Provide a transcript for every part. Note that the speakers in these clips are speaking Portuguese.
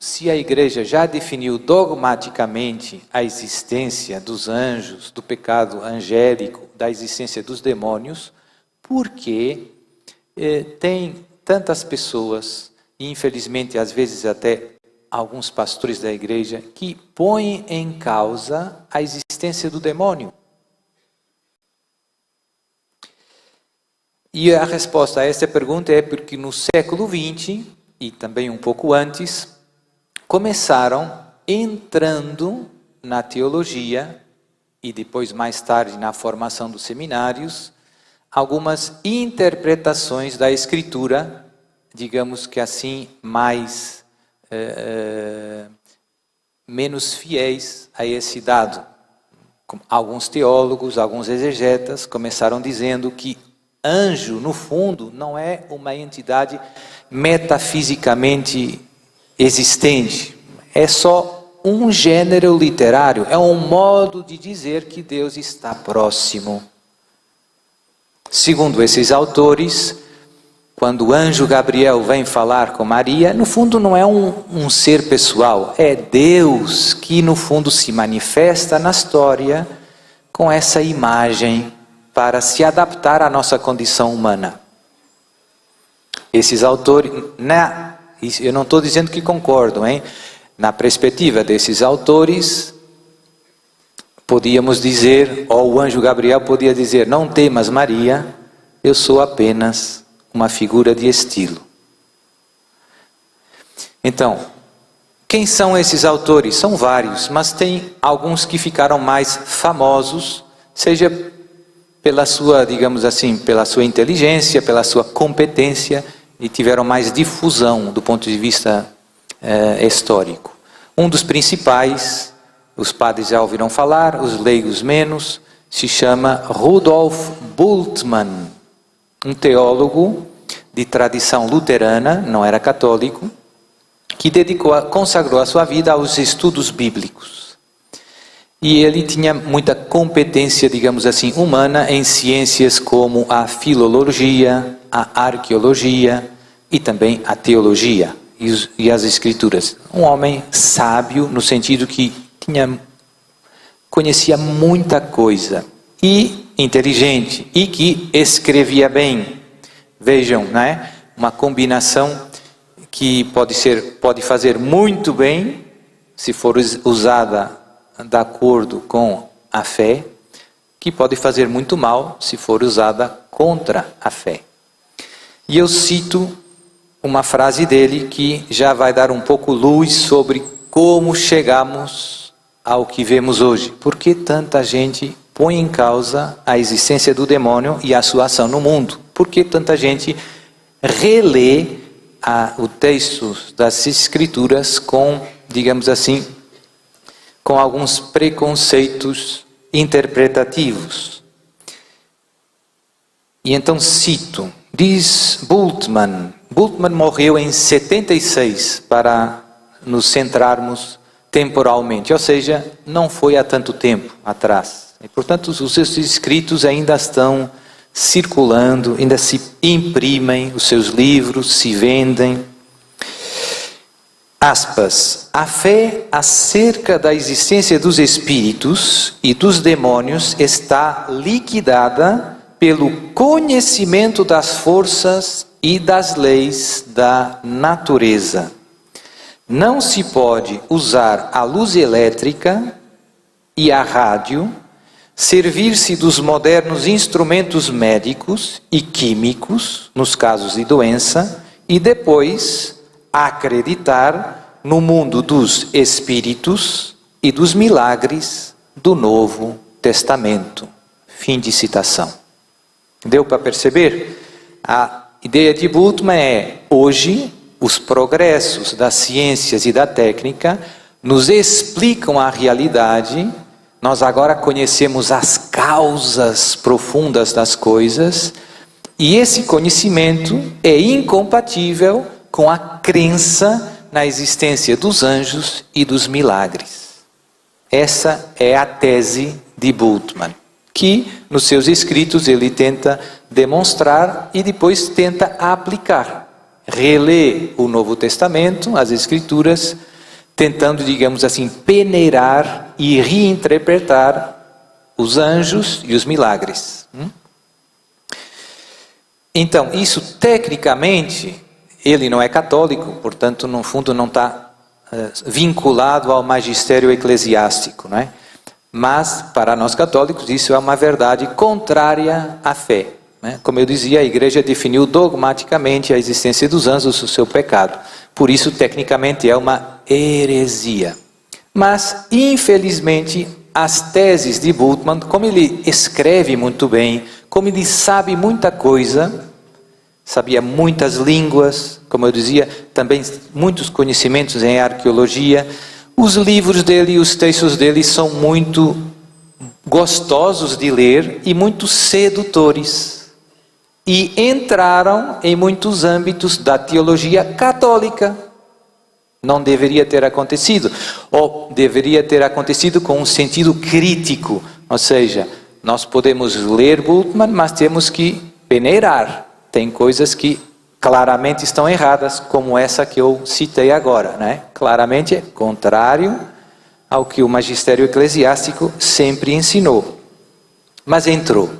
se a igreja já definiu dogmaticamente a existência dos anjos, do pecado angélico, da existência dos demônios, por que tem tantas pessoas, e infelizmente às vezes até alguns pastores da igreja, que põem em causa a existência do demônio? E a resposta a essa pergunta é porque no século XX, e também um pouco antes, começaram entrando na teologia, e depois mais tarde na formação dos seminários, algumas interpretações da Escritura, digamos que assim, menos fiéis a esse dado. Alguns teólogos, alguns exegetas começaram dizendo que anjo, no fundo, não é uma entidade metafisicamente existente. É só um gênero literário, é um modo de dizer que Deus está próximo. Segundo esses autores, quando o anjo Gabriel vem falar com Maria, no fundo não é um ser pessoal, é Deus que no fundo se manifesta na história com essa imagem para se adaptar à nossa condição humana. Esses autores, eu não estou dizendo que concordo, hein? Na perspectiva desses autores, podíamos dizer, ou o anjo Gabriel podia dizer, não temas Maria, eu sou apenas uma figura de estilo. Então, quem são esses autores? São vários, mas tem alguns que ficaram mais famosos, seja pela sua, digamos assim, pela sua inteligência, pela sua competência, e tiveram mais difusão do ponto de vista histórico. Um dos principais, os padres já ouviram falar, os leigos menos, se chama Rudolf Bultmann, um teólogo de tradição luterana, não era católico, que consagrou a sua vida aos estudos bíblicos. E ele tinha muita competência, digamos assim, humana em ciências como a filologia, a arqueologia e também a teologia e as escrituras. Um homem sábio no sentido que conhecia muita coisa e inteligente e que escrevia bem. Vejam, né? Uma combinação que pode fazer muito bem se for usada de acordo com a fé, que pode fazer muito mal se for usada contra a fé. E eu cito uma frase dele que já vai dar um pouco luz sobre como chegamos ao que vemos hoje. Por que tanta gente põe em causa a existência do demônio e a sua ação no mundo? Por que tanta gente relê o texto das Escrituras com, digamos assim, com alguns preconceitos interpretativos? E então cito, diz Bultmann morreu em 76, para nos centrarmos temporalmente, ou seja, não foi há tanto tempo atrás. E, portanto, os seus escritos ainda estão circulando, ainda se imprimem, os seus livros se vendem. Aspas, a fé acerca da existência dos espíritos e dos demônios está liquidada pelo conhecimento das forças e das leis da natureza. Não se pode usar a luz elétrica e a rádio, servir-se dos modernos instrumentos médicos e químicos, nos casos de doença, e depois acreditar no mundo dos espíritos e dos milagres do Novo Testamento. Fim de citação. Deu para perceber? A ideia de Bultmann é, hoje, os progressos das ciências e da técnica nos explicam a realidade. Nós agora conhecemos as causas profundas das coisas, e esse conhecimento é incompatível com a crença na existência dos anjos e dos milagres. Essa é a tese de Bultmann, que nos seus escritos ele tenta demonstrar e depois tenta aplicar. Relê o Novo Testamento, as Escrituras, tentando, digamos assim, peneirar e reinterpretar os anjos e os milagres. Então, isso tecnicamente, ele não é católico, portanto, no fundo não está vinculado ao magistério eclesiástico, não é? Mas, para nós católicos, isso é uma verdade contrária à fé. Né? Como eu dizia, a igreja definiu dogmaticamente a existência dos anjos e o seu pecado. Por isso, tecnicamente, é uma heresia. Mas, infelizmente, as teses de Bultmann, como ele escreve muito bem, como ele sabe muita coisa, sabia muitas línguas, como eu dizia, também muitos conhecimentos em arqueologia. Os livros dele e os textos dele são muito gostosos de ler e muito sedutores. E entraram em muitos âmbitos da teologia católica. Não deveria ter acontecido, ou deveria ter acontecido com um sentido crítico. Ou seja, nós podemos ler Bultmann, mas temos que peneirar. Tem coisas que claramente estão erradas, como essa que eu citei agora, né? Claramente é contrário ao que o magistério eclesiástico sempre ensinou. Mas entrou.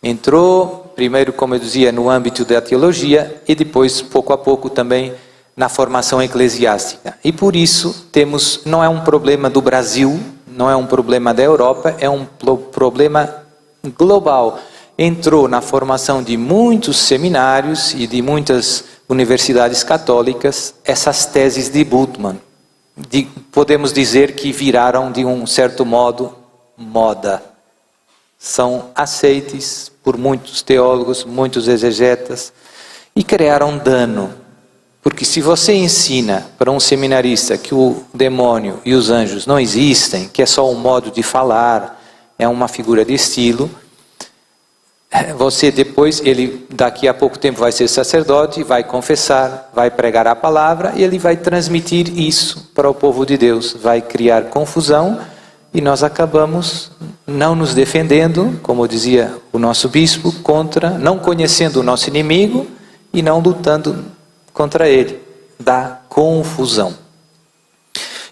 Entrou, primeiro, como eu dizia, no âmbito da teologia e depois, pouco a pouco, também na formação eclesiástica. E por isso temos, não é um problema do Brasil, não é um problema da Europa, é um problema global. Entrou na formação de muitos seminários e de muitas universidades católicas essas teses de Bultmann. Podemos dizer que viraram, de um certo modo, moda. São aceites por muitos teólogos, muitos exegetas, e criaram dano. Porque se você ensina para um seminarista que o demônio e os anjos não existem, que é só um modo de falar, é uma figura de estilo, você depois, ele daqui a pouco tempo vai ser sacerdote, vai confessar, vai pregar a palavra e ele vai transmitir isso para o povo de Deus. Vai criar confusão e nós acabamos não nos defendendo, como dizia o nosso bispo, não conhecendo o nosso inimigo e não lutando contra ele. Dá confusão.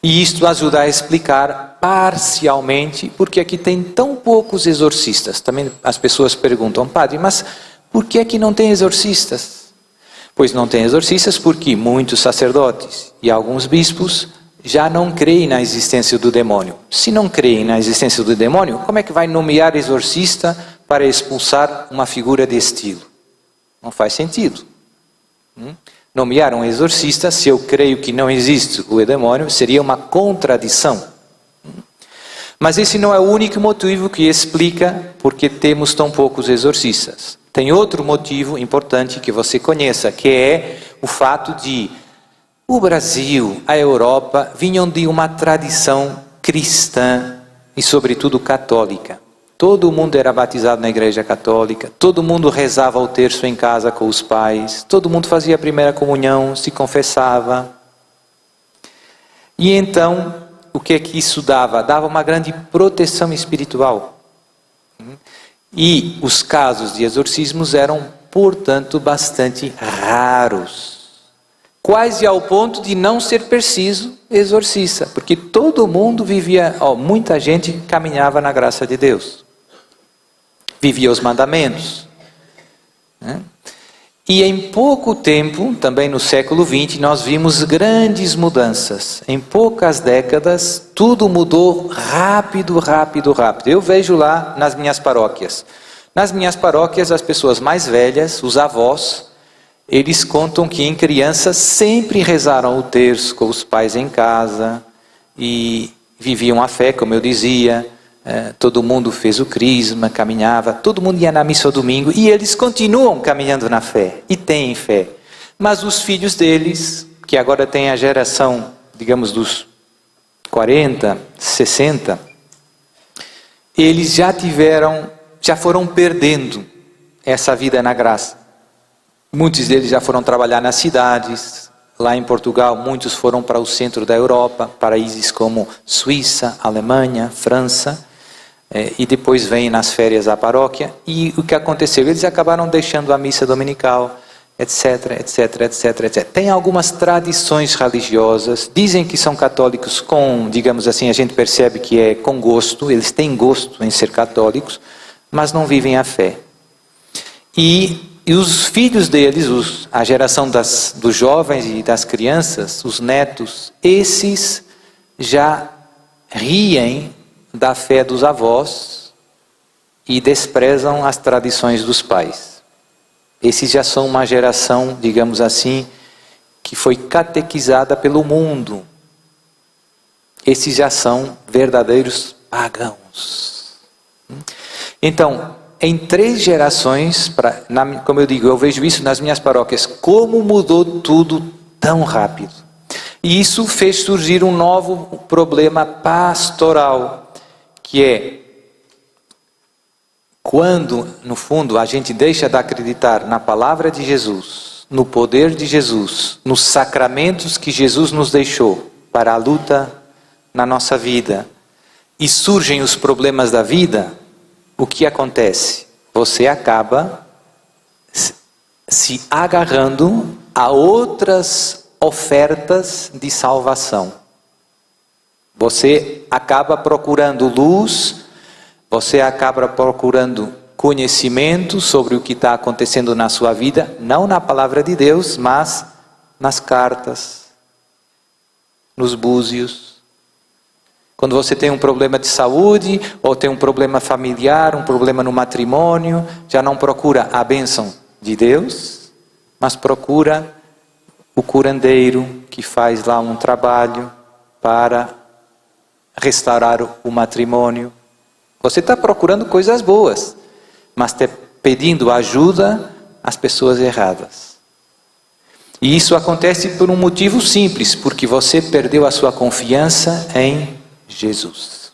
E isto ajuda a explicar parcialmente porque aqui tem tão poucos exorcistas. Também as pessoas perguntam, padre, mas por que aqui não tem exorcistas? Pois não tem exorcistas porque muitos sacerdotes e alguns bispos já não creem na existência do demônio. Se não creem na existência do demônio, como é que vai nomear exorcista para expulsar uma figura de estilo? Não faz sentido. Nomear um exorcista, se eu creio que não existe o demônio, seria uma contradição. Mas esse não é o único motivo que explica porque temos tão poucos exorcistas. Tem outro motivo importante que você conheça, que é o fato de o Brasil, a Europa, vinham de uma tradição cristã e sobretudo católica. Todo mundo era batizado na igreja católica, todo mundo rezava o terço em casa com os pais, todo mundo fazia a primeira comunhão, se confessava. E então, o que é que isso dava? Dava uma grande proteção espiritual. E os casos de exorcismos eram, portanto, bastante raros. Quase ao ponto de não ser preciso exorcista, porque todo mundo vivia, muita gente caminhava na graça de Deus. Vivia os mandamentos. E em pouco tempo, também no século XX, nós vimos grandes mudanças. Em poucas décadas, tudo mudou rápido. Eu vejo lá nas minhas paróquias. Nas minhas paróquias, as pessoas mais velhas, os avós, eles contam que em crianças sempre rezaram o terço com os pais em casa e viviam a fé, como eu dizia. Todo mundo fez o crisma, caminhava, todo mundo ia na missa ao domingo e eles continuam caminhando na fé e têm fé. Mas os filhos deles, que agora têm a geração, digamos, dos 40, 60, eles já foram perdendo essa vida na graça. Muitos deles já foram trabalhar nas cidades. Lá em Portugal, muitos foram para o centro da Europa, países como Suíça, Alemanha, França. E depois vêm nas férias à paróquia. E o que aconteceu? Eles acabaram deixando a missa dominical. etc, etc, etc, etc. Tem algumas tradições religiosas, dizem que são católicos com, digamos assim, a gente percebe que é com gosto, eles têm gosto em ser católicos, mas não vivem a fé. E os filhos deles, a geração dos jovens e das crianças, os netos, esses já riem da fé dos avós e desprezam as tradições dos pais. Esses já são uma geração, digamos assim, que foi catequizada pelo mundo. Esses já são verdadeiros pagãos. Então, em 3 gerações, como eu digo, eu vejo isso nas minhas paróquias, como mudou tudo tão rápido. E isso fez surgir um novo problema pastoral, que é quando, no fundo, a gente deixa de acreditar na palavra de Jesus, no poder de Jesus, nos sacramentos que Jesus nos deixou para a luta na nossa vida, e surgem os problemas da vida, o que acontece? Você acaba se agarrando a outras ofertas de salvação. Você acaba procurando luz, você acaba procurando conhecimento sobre o que está acontecendo na sua vida, não na palavra de Deus, mas nas cartas, nos búzios. Quando você tem um problema de saúde, ou tem um problema familiar, um problema no matrimônio, já não procura a bênção de Deus, mas procura o curandeiro que faz lá um trabalho para restaurar o matrimônio. Você está procurando coisas boas, mas está pedindo ajuda às pessoas erradas. E isso acontece por um motivo simples, porque você perdeu a sua confiança em Jesus.